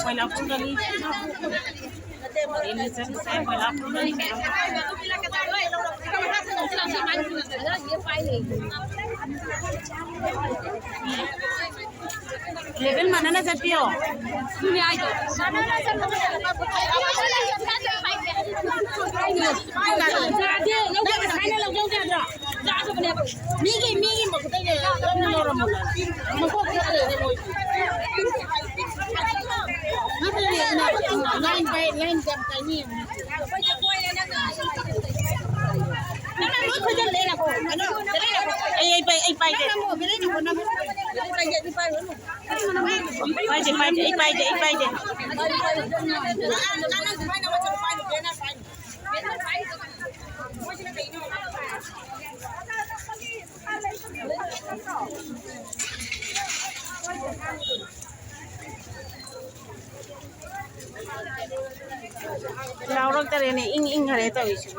Wala akong galing. Inisan saya wala akong galing. Level mana na sa piyo? Laurang tadi ni ing hari itu isu.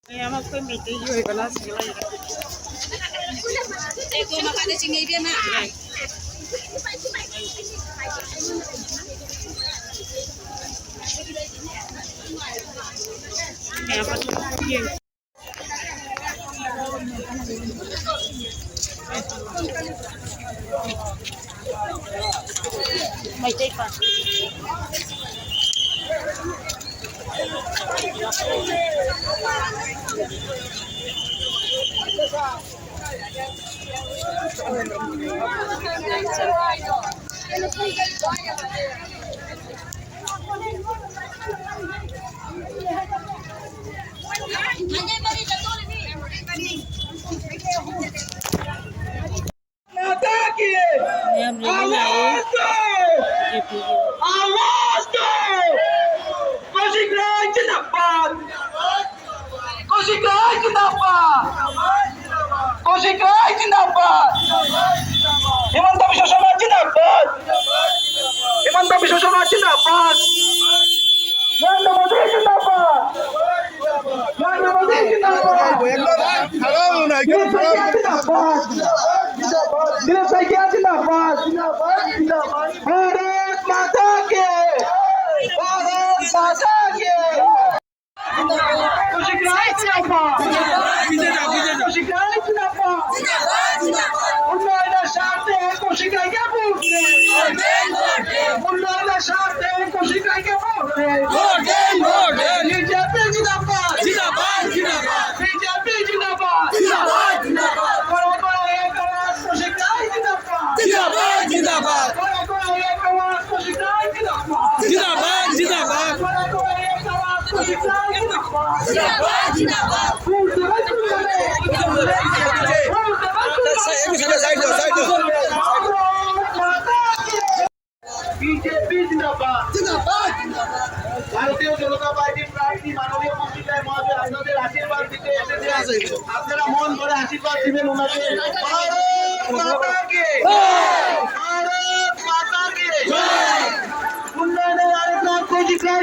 Kaya magpamiti yung iba na sila. Ito makada singay dia na. Kaya patuloy. May tape pa. Himanta Biswa Samaja Jindabad. Himanta Biswa Samaja Jindabad. Narendra Modi Jindabad. Narendra Modi Jindabad. Dilip Saikia Jindabad. Bharat Mata Ki. Bharat Mata Ki. Kushikrai Jindabad. Kushikrai Jindabad. उन्होंने साथ कोशिका क्या बोलते उन्होंने साथ कोशिका क्या बोलते बीजेपी जिंदाबाद जिंदाबाद जिंदाबाद बीजेपी जिंदाबाद जिंदाबाद जिंदाबाद बड़ा बड़ा एक आवाज कोशिका जिंदाबाद जिंदाबाद जिंदाबाद बड़ा बड़ा एक आवाज कोशिका जिंदाबाद जिंदाबाद जिंदाबाद बड़ा बड़ा एक आवाज कोशिका जिंदाबाद जिंदाबाद जिंदाबाद बीजेपी जिंदाबाद जिंदाबाद भारतीय जनता पार्टी प्रार्थी माननीय মন্ত্রীদের মহাশয় আপনাদের আশীর্বাদ দিতে এসেছে আপনারা মন ভরে আশীর্বাদ দিবেন ওনাকে ভারত মাতা কি ভারত মাতা কি উন্নয়নের আরেক নাম কোজিকার